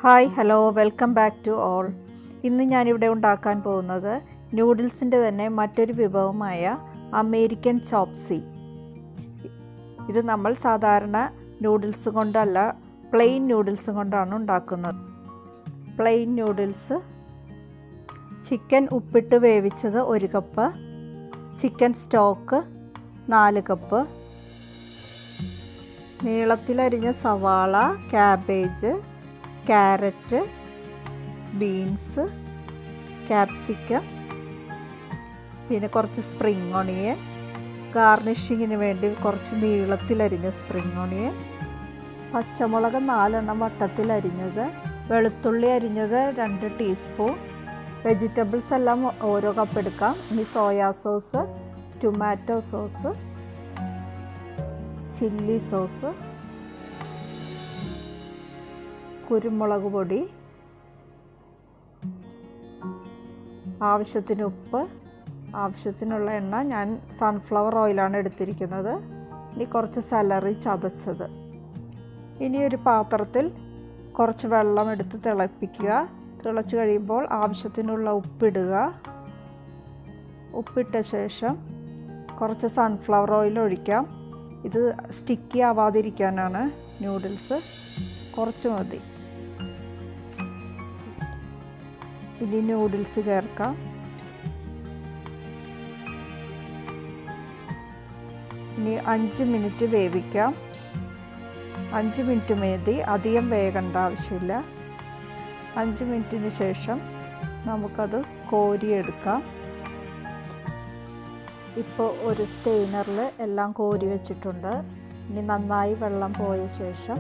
Hi hello welcome back to all. ഇന്ന് ഞാനിവിടെ ഉണ്ടാക്കാൻ പോകുന്നത് നൂഡിൽസിൻ്റെ തന്നെ മറ്റൊരു വിഭവമായ അമേരിക്കൻ ചോപ്സി. ഇത് നമ്മൾ സാധാരണ നൂഡിൽസ് കൊണ്ടല്ല, പ്ലെയിൻ നൂഡിൽസ് കൊണ്ടാണ് ഉണ്ടാക്കുന്നത്. പ്ലെയിൻ നൂഡിൽസ്, ചിക്കൻ ഉപ്പിട്ട് വേവിച്ചത് 1 കപ്പ്, ചിക്കൻ സ്റ്റോക്ക് 4 കപ്പ്, നീളത്തിലരിഞ്ഞ സവാള, ക്യാബേജ്, ക്യാരറ്റ്, ബീൻസ്, ക്യാപ്സിക്കം, പിന്നെ കുറച്ച് സ്പ്രിംഗ് ഓണിയൻ, ഗാർണിഷിങ്ങിന് വേണ്ടി കുറച്ച് നീളത്തിലരിഞ്ഞ സ്പ്രിംഗ് ഓണിയൻ, പച്ചമുളക് 4 വട്ടത്തിൽ അരിഞ്ഞത്, വെളുത്തുള്ളി അരിഞ്ഞത് 2 ടീസ്പൂൺ, വെജിറ്റബിൾസ് എല്ലാം ഓരോ കപ്പ് എടുക്കാം. ഇനി soya sauce, tomato sauce, chilli sauce, കുരുമുളക് പൊടി, ആവശ്യത്തിന് ഉപ്പ്, ആവശ്യത്തിനുള്ള എണ്ണ. ഞാൻ സൺഫ്ലവർ ഓയിലാണ് എടുത്തിരിക്കുന്നത്. ഇനി കുറച്ച് സെലറി ചതച്ചത്. ഇനി ഒരു പാത്രത്തിൽ കുറച്ച് വെള്ളം എടുത്ത് തിളപ്പിക്കുക. തിളച്ച് കഴിയുമ്പോൾ ആവശ്യത്തിനുള്ള ഉപ്പിടുക. ഉപ്പിട്ട ശേഷം കുറച്ച് സൺഫ്ലവർ ഓയിൽ ഒഴിക്കാം. ഇത് സ്റ്റിക്കി ആവാതിരിക്കാനാണ്. നൂഡിൽസ് കുറച്ച് മതി. ഇനി നൂഡിൽസ് ചേർക്കാം. ഇനി 5 മിനിറ്റ് വേവിക്കാം. 5 മിനിറ്റ് മതി, അധികം വേകേണ്ട ആവശ്യമില്ല. 5 മിനിറ്റിന് ശേഷം നമുക്കത് കോരിയെടുക്കാം. ഇപ്പോൾ ഒരു സ്റ്റെയിനറിൽ എല്ലാം കോരി വെച്ചിട്ടുണ്ട്. ഇനി നന്നായി വെള്ളം പോയ ശേഷം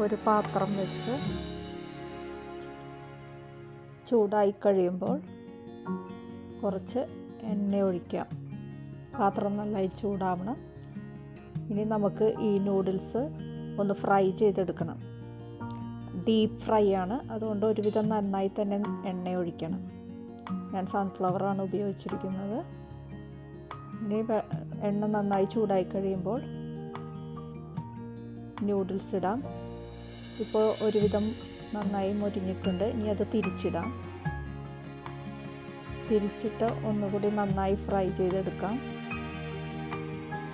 ഒരു പാത്രം വെച്ച് ചൂടായി കഴിയുമ്പോൾ കുറച്ച് എണ്ണ ഒഴിക്കാം. പാത്രം നന്നായി ചൂടാവണം. ഇനി നമുക്ക് ഈ നൂഡിൽസ് ഒന്ന് ഫ്രൈ ചെയ്തെടുക്കണം. ഡീപ്പ് ഫ്രൈ ആണ്, അതുകൊണ്ട് ഒരുവിധം നന്നായി തന്നെ എണ്ണ ഒഴിക്കണം. ഞാൻ സൺഫ്ലവറാണ് ഉപയോഗിച്ചിരിക്കുന്നത്. ഇനി എണ്ണ നന്നായി ചൂടായി കഴിയുമ്പോൾ നൂഡിൽസ് ഇടാം. ഇപ്പോൾ ഒരുവിധം നന്നായി മൊരിഞ്ഞിട്ടുണ്ട്. ഇനി അത് തിരിച്ചിടാം. തിരിച്ചിട്ട് ഒന്നുകൂടി നന്നായി ഫ്രൈ ചെയ്തെടുക്കാം.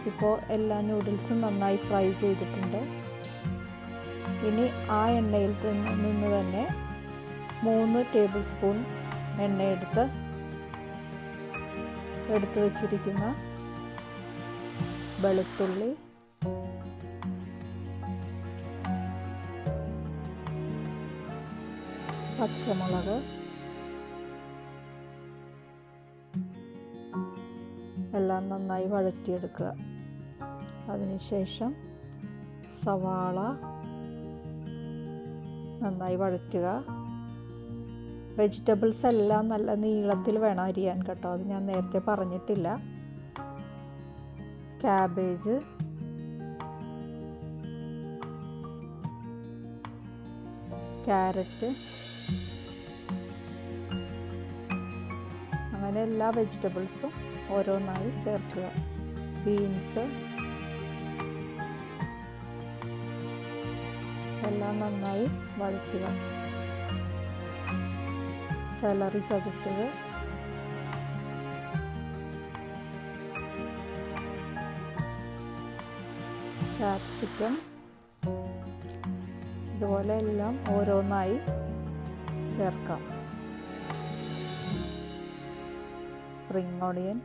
ഇപ്പോൾ എല്ലാ നൂഡിൽസും നന്നായി ഫ്രൈ ചെയ്തിട്ടുണ്ട്. ഇനി ആ എണ്ണയിൽ നിന്ന് തന്നെ 3 ടേബിൾ സ്പൂൺ എണ്ണ എടുത്ത് വച്ചിരിക്കുന്ന വെളുത്തുള്ളി, പച്ചമുളക്, എല്ലാം നന്നായി വഴറ്റിയെടുക്കുക. അതിനുശേഷം സവാള നന്നായി വഴറ്റുക. വെജിറ്റബിൾസ് എല്ലാം നല്ല നീളത്തിൽ വേണം അരിയാൻ കേട്ടോ, അത് ഞാൻ നേരത്തെ പറഞ്ഞിട്ടില്ല. ക്യാബേജ്, ക്യാരറ്റ്, അങ്ങനെ എല്ലാ വെജിറ്റബിൾസും ഓരോന്നായി ചേർക്കുക. ബീൻസ് എല്ലാം നന്നായി വഴറ്റുക. സെലറി ചതച്ചത്, ക്യാപ്സിക്കം, ഇതുപോലെ എല്ലാം ഓരോന്നായി ചേർക്കാം. സ്പ്രിംഗ് ഓണിയൻ,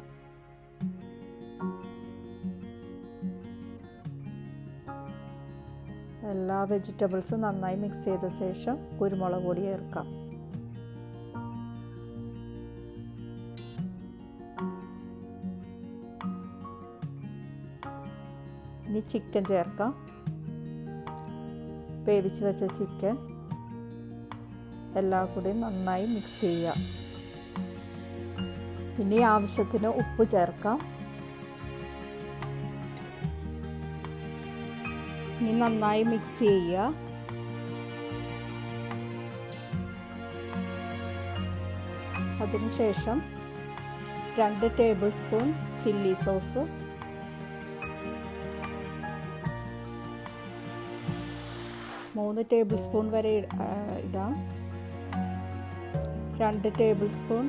എല്ലാ വെജിറ്റബിൾസും നന്നായി മിക്സ് ചെയ്ത ശേഷം കുരുമുളക് പൊടി ചേർക്കാം. ഇനി ചിക്കൻ ചേർക്കാം. വേവിച്ച് വെച്ച ചിക്കൻ എല്ലാം കൂടി നന്നായി മിക്സ് ചെയ്യുക. ഇനി ആവശ്യത്തിന് ഉപ്പ് ചേർക്കാം. ഇനി നന്നായി മിക്സ് ചെയ്യുക. അതിനുശേഷം 2 table spoon chilli sauce, 3 table spoon വരെ ഇടാം. 2 table spoon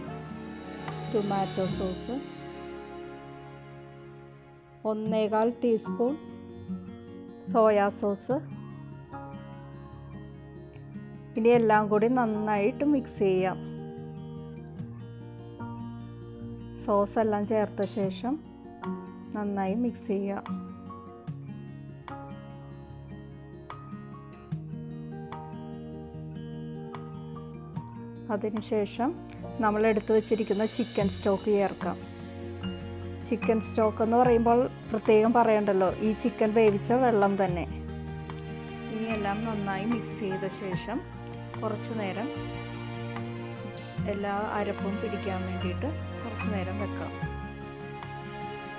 tomato sauce, 1.25 teaspoon soya sauce. ഇനി എല്ലാം കൂടി നന്നായിട്ട് മിക്സ് ചെയ്യാം. സോസ് എല്ലാം ചേർത്ത ശേഷം നന്നായി മിക്സ് ചെയ്യാം. അതിനുശേഷം നമ്മൾ എടുത്തു വച്ചിരിക്കുന്ന ചിക്കൻ സ്റ്റോക്ക് ചേർക്കാം. ചിക്കൻ സ്റ്റോക്ക് എന്ന് പറയുമ്പോൾ പ്രത്യേകം പറയണ്ടല്ലോ, ഈ ചിക്കൻ വേവിച്ച വെള്ളം തന്നെ. ഇനിയെല്ലാം നന്നായി മിക്സ് ചെയ്ത ശേഷം കുറച്ച് നേരം എല്ലാ അരപ്പും പിടിക്കാൻ വേണ്ടിയിട്ട് കുറച്ച് നേരം വെക്കാം.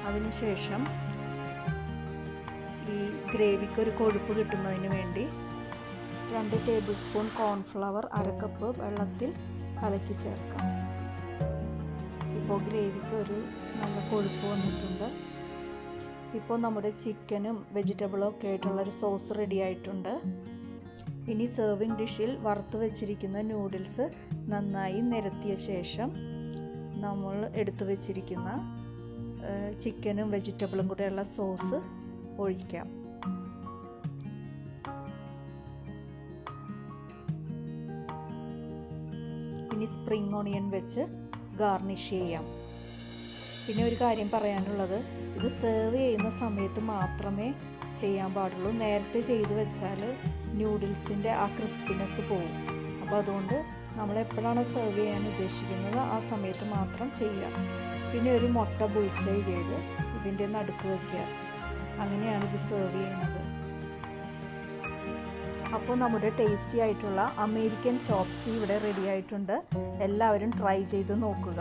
അതിനുശേഷം ഈ ഗ്രേവിക്ക് ഒരു കൊഴുപ്പ് കിട്ടുന്നതിന് വേണ്ടി 2 ടേബിൾ സ്പൂൺ കോൺഫ്ലവർ 1/2 കപ്പ് വെള്ളത്തിൽ കലക്കി ചേർക്കാം. ഇപ്പോൾ ഗ്രേവിക്ക് ഒരു നല്ല കൊഴുപ്പ് വന്നിട്ടുണ്ട്. ഇപ്പോൾ നമ്മുടെ ചിക്കനും വെജിറ്റബിളും ഒക്കെ ആയിട്ടുള്ളൊരു സോസ് റെഡി ആയിട്ടുണ്ട്. ഇനി സെർവിങ് ഡിഷിൽ വറുത്ത് വെച്ചിരിക്കുന്ന നൂഡിൽസ് നന്നായി നിരത്തിയ ശേഷം നമ്മൾ എടുത്തു വെച്ചിരിക്കുന്ന ചിക്കനും വെജിറ്റബിളും കൂടെയുള്ള സോസ് ഒഴിക്കാം. ഇനി സ്പ്രിംഗ് ഓണിയൻ വെച്ച് ഗാർണിഷ് ചെയ്യാം. പിന്നെ ഒരു കാര്യം പറയാനുള്ളത്, ഇത് സെർവ് ചെയ്യുന്ന സമയത്ത് മാത്രമേ ചെയ്യാൻ പാടുള്ളൂ. നേരത്തെ ചെയ്ത് വെച്ചാൽ ന്യൂഡിൽസിൻ്റെ ആ ക്രിസ്പിനെസ് പോവും. അപ്പോൾ അതുകൊണ്ട് നമ്മൾ എപ്പോഴാണോ സെർവ് ചെയ്യാൻ ഉദ്ദേശിക്കുന്നത് ആ സമയത്ത് മാത്രം ചെയ്യുക. പിന്നെ ഒരു മുട്ട ബുൾസൈ ചെയ്ത് ഇതിൻ്റെ നടുക്ക് വയ്ക്കുക. അങ്ങനെയാണ് ഇത് സെർവ് ചെയ്യുന്നത്. അപ്പോൾ നമ്മുടെ ടേസ്റ്റി ആയിട്ടുള്ള അമേരിക്കൻ ചോപ്സി ഇവിടെ റെഡി ആയിട്ടുണ്ട്. എല്ലാവരും ട്രൈ ചെയ്ത് നോക്കുക.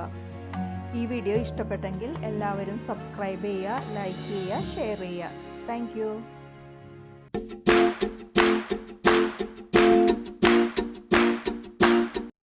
ഈ വീഡിയോ ഇഷ്ടപ്പെട്ടെങ്കിൽ എല്ലാവരും സബ്സ്ക്രൈബ് ചെയ്യുക, ലൈക്ക് ചെയ്യുക, ഷെയർ ചെയ്യുക. Thank you.